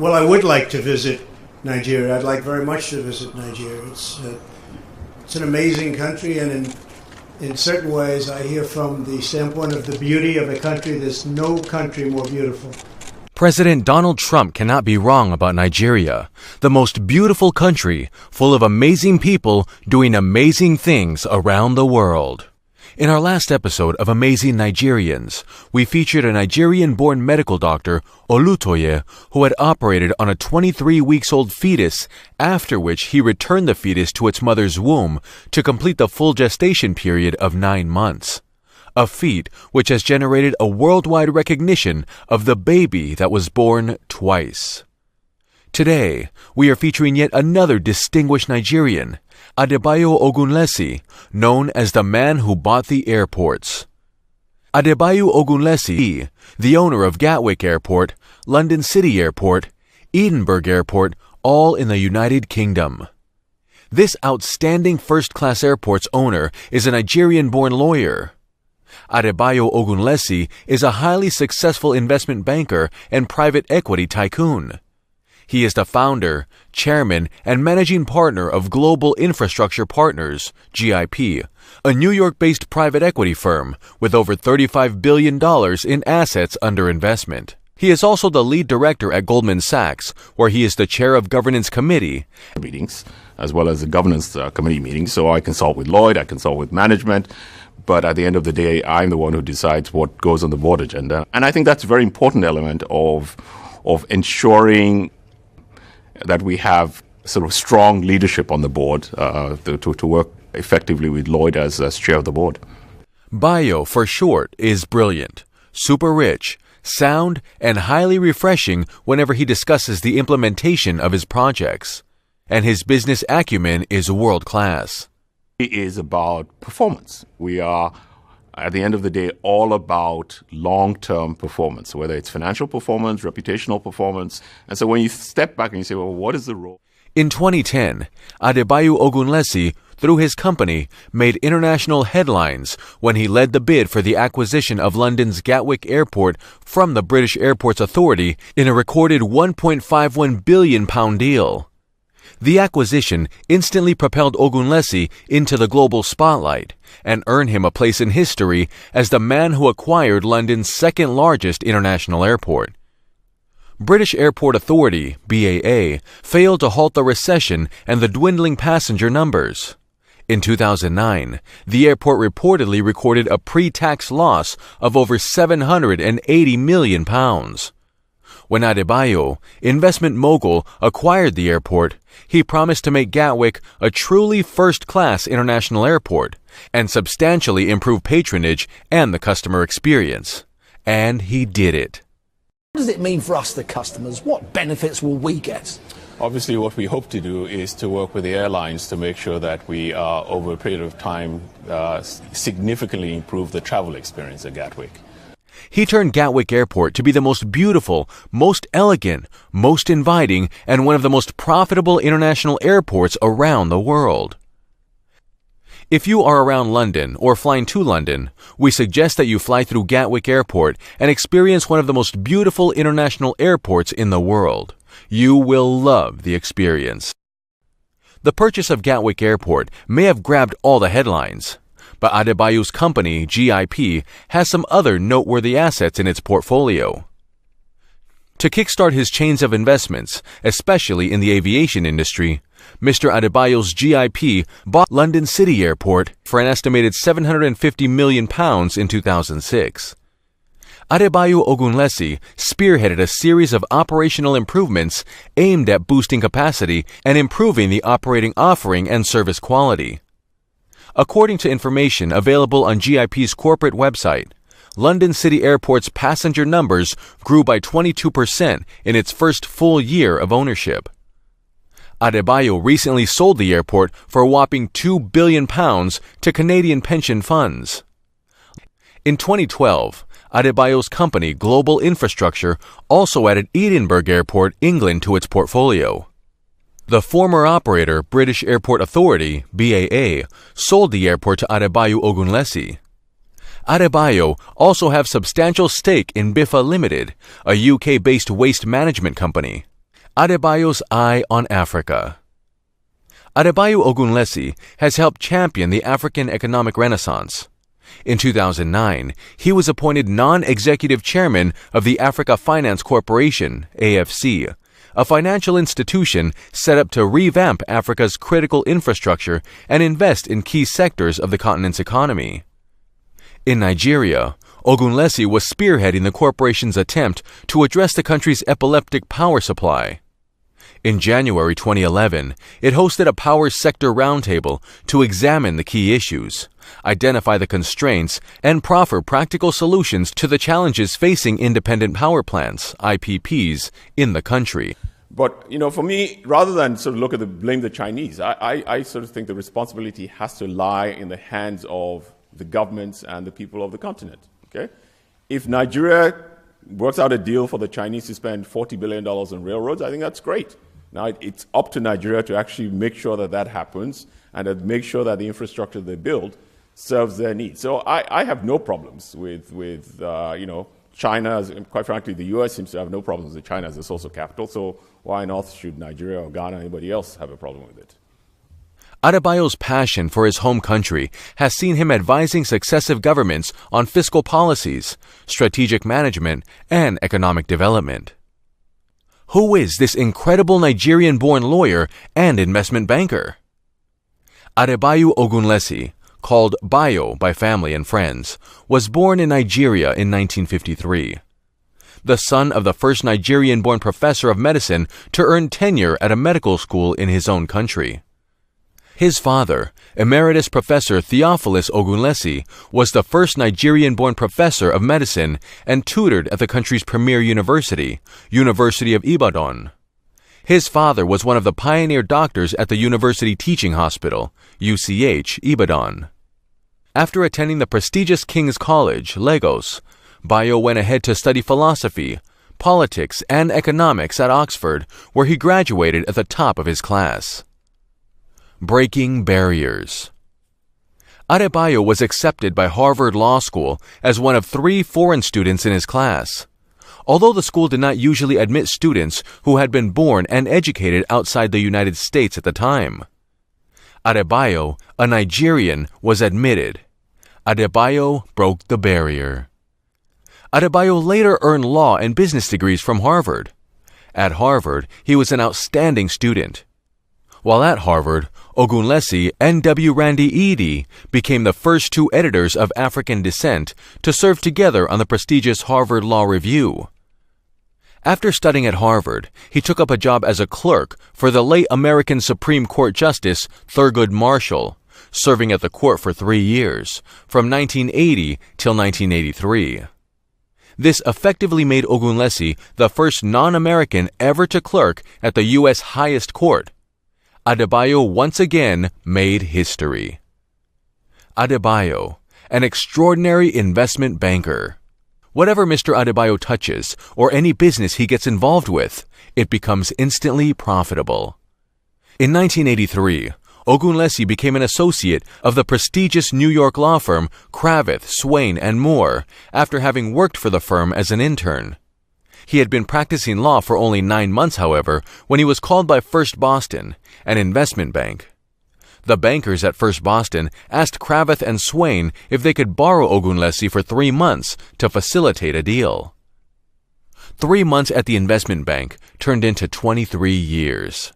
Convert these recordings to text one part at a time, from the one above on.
Well, I would like to visit Nigeria. I'd like very much to visit Nigeria. It's an amazing country, and in certain ways, I hear from the standpoint of the beauty of a country, there's no country more beautiful. President Donald Trump cannot be wrong about Nigeria, the most beautiful country, full of amazing people doing amazing things around the world. In our last episode of Amazing Nigerians, we featured a Nigerian-born medical doctor, Olutoye, who had operated on a 23-weeks-old fetus, after which he returned the fetus to its mother's womb to complete the full gestation period of 9 months. A feat which has generated a worldwide recognition of the baby that was born twice. Today, we are featuring yet another distinguished Nigerian, Adebayo Ogunlesi, known as the man who bought the airports. Adebayo Ogunlesi, the owner of Gatwick Airport, London City Airport, Edinburgh Airport, all in the United Kingdom. This outstanding first-class airport's owner is a Nigerian-born lawyer. Adebayo Ogunlesi is a highly successful investment banker and private equity tycoon. He is the founder, chairman, and managing partner of Global Infrastructure Partners, GIP, a New York-based private equity firm with over $35 billion in assets under investment. He is also the lead director at Goldman Sachs, where he is the chair of governance committee meetings, as well as the governance committee meetings. So I consult with Lloyd, I consult with management. But at the end of the day, I'm the one who decides what goes on the board agenda. And I think that's a very important element of ensuring that we have sort of strong leadership on the board to work effectively with Lloyd as chair of the board. Bayo, for short, is brilliant, super rich, sound, and highly refreshing whenever he discusses the implementation of his projects. And his business acumen is world-class. It is about performance. We are, at the end of the day, all about long-term performance, whether it's financial performance, reputational performance. And so when you step back and you say, well, what is the role? In 2010, Adebayo Ogunlesi, through his company, made international headlines when he led the bid for the acquisition of London's Gatwick Airport from the British Airports Authority in a recorded £1.51 billion deal. The acquisition instantly propelled Ogunlesi into the global spotlight and earned him a place in history as the man who acquired London's second-largest international airport. British Airport Authority, BAA, failed to halt the recession and the dwindling passenger numbers. In 2009, the airport reportedly recorded a pre-tax loss of over £780 million. When Adebayo, investment mogul, acquired the airport, he promised to make Gatwick a truly first-class international airport and substantially improve patronage and the customer experience. And he did it. What does it mean for us, the customers? What benefits will we get? Obviously, what we hope to do is to work with the airlines to make sure that we, over a period of time, significantly improve the travel experience at Gatwick. He turned Gatwick Airport to be the most beautiful, most elegant, most inviting, and one of the most profitable international airports around the world. If you are around London or flying to London, we suggest that you fly through Gatwick Airport and experience one of the most beautiful international airports in the world. You will love the experience. The purchase of Gatwick Airport may have grabbed all the headlines, but Adebayo's company, GIP, has some other noteworthy assets in its portfolio. To kickstart his chains of investments, especially in the aviation industry, Mr. Adebayo's GIP bought London City Airport for an estimated £750 million in 2006. Adebayo Ogunlesi spearheaded a series of operational improvements aimed at boosting capacity and improving the operating offering and service quality. According to information available on GIP's corporate website, London City Airport's passenger numbers grew by 22% in its first full year of ownership. Adebayo recently sold the airport for a whopping £2 billion to Canadian pension funds. In 2012, Adebayo's company, Global Infrastructure, also added Edinburgh Airport, England, to its portfolio. The former operator, British Airport Authority, BAA, sold the airport to Adebayo Ogunlesi. Adebayo also have substantial stake in Biffa Limited, a UK-based waste management company. Adebayo's eye on Africa. Adebayo Ogunlesi has helped champion the African economic renaissance. In 2009, he was appointed non-executive chairman of the Africa Finance Corporation, AFC, a financial institution set up to revamp Africa's critical infrastructure and invest in key sectors of the continent's economy. In Nigeria, Ogunlesi was spearheading the corporation's attempt to address the country's epileptic power supply. In January 2011, it hosted a power sector roundtable to examine the key issues, identify the constraints, and proffer practical solutions to the challenges facing independent power plants, IPPs, in the country. But, for me, rather than sort of blame the Chinese, I sort of think the responsibility has to lie in the hands of the governments and the people of the continent. Okay? If Nigeria works out a deal for the Chinese to spend $40 billion on railroads, I think that's great. Now, it's up to Nigeria to actually make sure that happens and to make sure that the infrastructure they build serves their needs. So I have no problems with China. Quite frankly, the U.S. seems to have no problems with China as a source of capital. So why not should Nigeria or Ghana or anybody else have a problem with it? Adebayo's passion for his home country has seen him advising successive governments on fiscal policies, strategic management, and economic development. Who is this incredible Nigerian-born lawyer and investment banker? Adebayo Ogunlesi, called Bayo by family and friends, was born in Nigeria in 1953. The son of the first Nigerian-born professor of medicine to earn tenure at a medical school in his own country. His father, Emeritus Professor Theophilus Ogunlesi, was the first Nigerian-born professor of medicine and tutored at the country's premier university, University of Ibadan. His father was one of the pioneer doctors at the University Teaching Hospital, UCH, Ibadan. After attending the prestigious King's College, Lagos, Bayo went ahead to study philosophy, politics, and economics at Oxford, where he graduated at the top of his class. Breaking barriers. Adebayo was accepted by Harvard Law School as one of 3 foreign students in his class. Although the school did not usually admit students who had been born and educated outside the United States at the time. Adebayo, a Nigerian, was admitted. Adebayo broke the barrier. Adebayo later earned law and business degrees from Harvard. At Harvard, he was an outstanding student. While at Harvard, Ogunlesi and W. Randy Edie became the first 2 editors of African descent to serve together on the prestigious Harvard Law Review. After studying at Harvard, he took up a job as a clerk for the late American Supreme Court Justice Thurgood Marshall, serving at the court for 3 years, from 1980 till 1983. This effectively made Ogunlesi the first non-American ever to clerk at the U.S. highest court. Adebayo once again made history. Adebayo, an extraordinary investment banker. Whatever Mr. Adebayo touches, or any business he gets involved with, it becomes instantly profitable. In 1983, Ogunlesi became an associate of the prestigious New York law firm Cravath, Swaine & Moore after having worked for the firm as an intern. He had been practicing law for only 9 months, however, when he was called by First Boston, an investment bank. The bankers at First Boston asked Cravath and Swaine if they could borrow Ogunlesi for 3 months to facilitate a deal. 3 months at the investment bank turned into 23 years.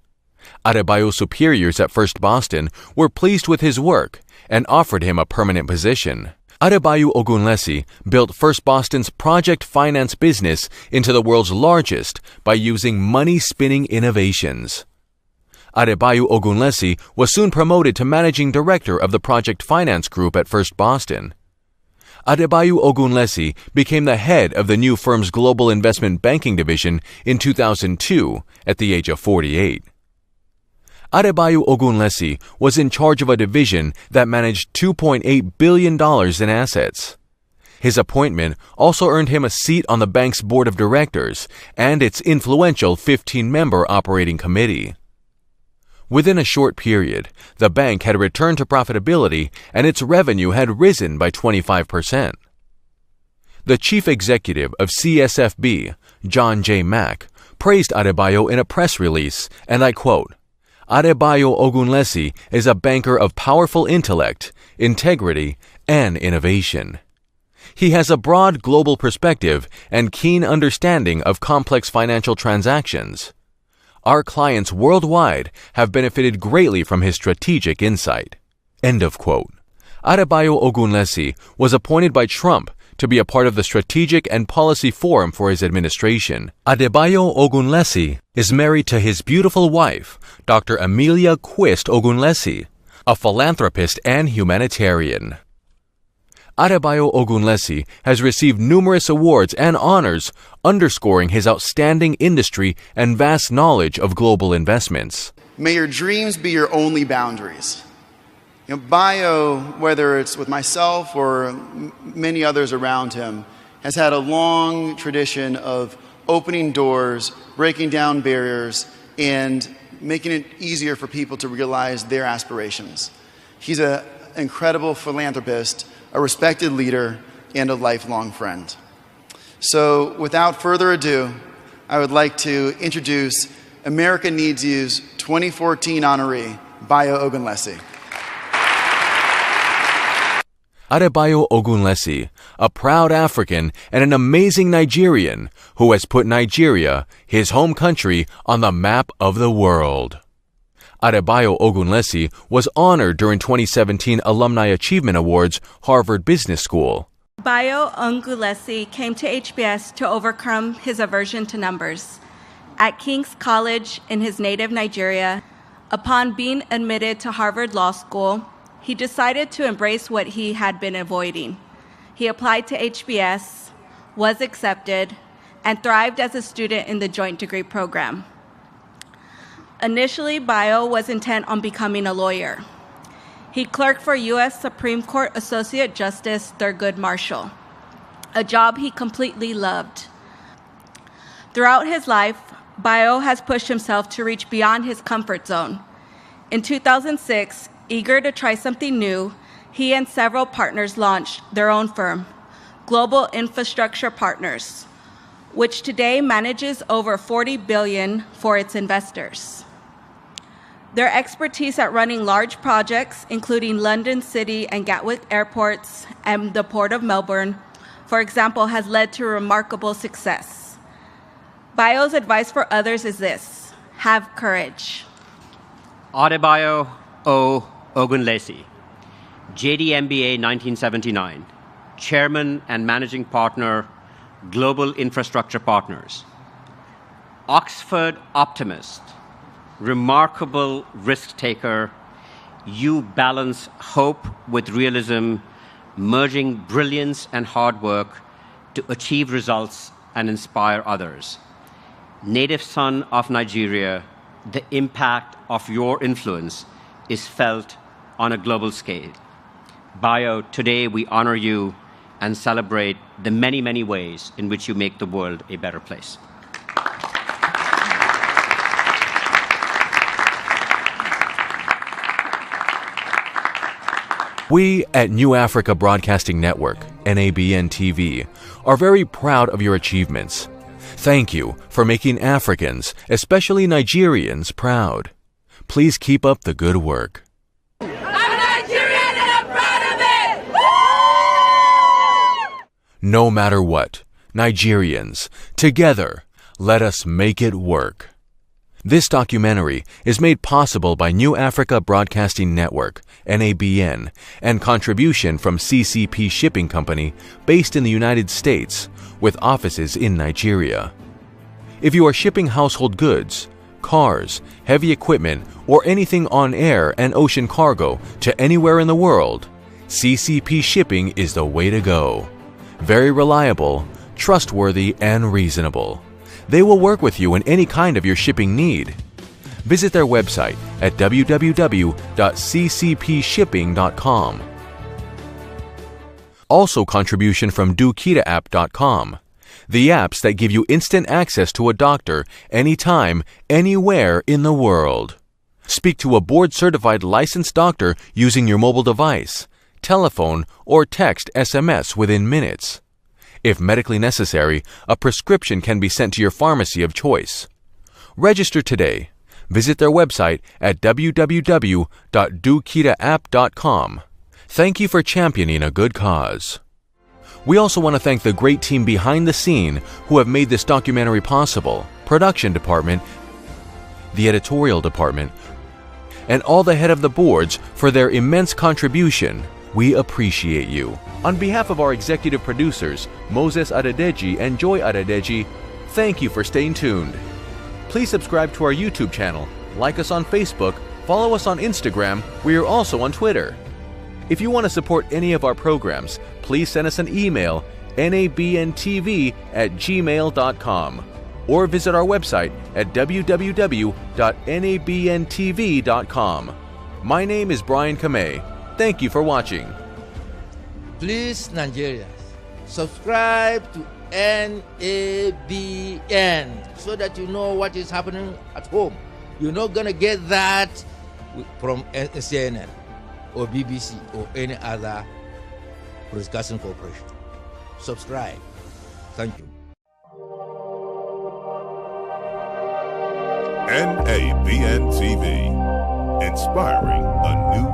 Adebayo's superiors at First Boston were pleased with his work and offered him a permanent position. Adebayo Ogunlesi built First Boston's project finance business into the world's largest by using money-spinning innovations. Adebayo Ogunlesi was soon promoted to managing director of the project finance group at First Boston. Adebayo Ogunlesi became the head of the new firm's global investment banking division in 2002 at the age of 48. Adebayo Ogunlesi was in charge of a division that managed $2.8 billion in assets. His appointment also earned him a seat on the bank's board of directors and its influential 15-member operating committee. Within a short period, the bank had returned to profitability and its revenue had risen by 25%. The chief executive of CSFB, John J. Mack, praised Adebayo in a press release, and I quote, "Adebayo Ogunlesi is a banker of powerful intellect, integrity, and innovation. He has a broad global perspective and keen understanding of complex financial transactions. Our clients worldwide have benefited greatly from his strategic insight." End of quote. Adebayo Ogunlesi was appointed by Trump to be a part of the Strategic and Policy Forum for his administration. Adebayo Ogunlesi is married to his beautiful wife, Dr. Amelia Quist Ogunlesi, a philanthropist and humanitarian. Adebayo Ogunlesi has received numerous awards and honors, underscoring his outstanding industry and vast knowledge of global investments. May your dreams be your only boundaries. Bayo, whether it's with myself or many others around him, has had a long tradition of opening doors, breaking down barriers, and making it easier for people to realize their aspirations. He's an incredible philanthropist, a respected leader, and a lifelong friend. So without further ado, I would like to introduce America Needs You's 2014 honoree, Bayo Ogunlesi. Adebayo Ogunlesi, a proud African and an amazing Nigerian who has put Nigeria, his home country, on the map of the world. Adebayo Ogunlesi was honored during 2017 Alumni Achievement Awards, Harvard Business School. Bayo Ogunlesi came to HBS to overcome his aversion to numbers. At King's College in his native Nigeria, upon being admitted to Harvard Law School, he decided to embrace what he had been avoiding. He applied to HBS, was accepted, and thrived as a student in the joint degree program. Initially, Bayo was intent on becoming a lawyer. He clerked for U.S. Supreme Court Associate Justice Thurgood Marshall, a job he completely loved. Throughout his life, Bayo has pushed himself to reach beyond his comfort zone. In 2006, eager to try something new, he and several partners launched their own firm, Global Infrastructure Partners, which today manages over $40 billion for its investors. Their expertise at running large projects, including London City and Gatwick airports and the Port of Melbourne, for example, has led to remarkable success. Bayo's advice for others is this: have courage. Adebayo O. Ogunlesi, JD MBA 1979, Chairman and Managing Partner, Global Infrastructure Partners. Oxford optimist, remarkable risk taker, you balance hope with realism, merging brilliance and hard work to achieve results and inspire others. Native son of Nigeria, the impact of your influence is felt on a global scale. Bayo, today we honor you and celebrate the many, many ways in which you make the world a better place. We at New Africa Broadcasting Network, NABN TV, are very proud of your achievements. Thank you for making Africans, especially Nigerians, proud. Please keep up the good work. I'm Nigerian and I'm proud of it! Woo! No matter what, Nigerians, together, let us make it work. This documentary is made possible by New Africa Broadcasting Network, NABN, and contribution from CCP Shipping Company, based in the United States, with offices in Nigeria. If you are shipping household goods, cars, heavy equipment, or anything on air and ocean cargo to anywhere in the world, CCP Shipping is the way to go. Very reliable, trustworthy, and reasonable. They will work with you in any kind of your shipping need. Visit their website at www.ccpshipping.com. Also contribution from dokitaapp.com, the apps that give you instant access to a doctor anytime, anywhere in the world. Speak to a board-certified licensed doctor using your mobile device, telephone, or text SMS within minutes. If medically necessary, a prescription can be sent to your pharmacy of choice. Register today. Visit their website at www.dokitaapp.com. Thank you for championing a good cause. We also want to thank the great team behind the scene who have made this documentary possible, production department, the editorial department, and all the head of the boards for their immense contribution. We appreciate you. On behalf of our executive producers, Moses Adedeji and Joy Adedeji, thank you for staying tuned. Please subscribe to our YouTube channel, like us on Facebook, follow us on Instagram. We are also on Twitter. If you want to support any of our programs, please send us an email, nabntv@gmail.com, or visit our website at www.nabntv.com. My name is Brian Kamei. Thank you for watching. Please, Nigerians, subscribe to NABN so that you know what is happening at home. You're not going to get that from CNN or BBC or any other broadcasting corporation. Subscribe. Thank you. NABN TV, inspiring a new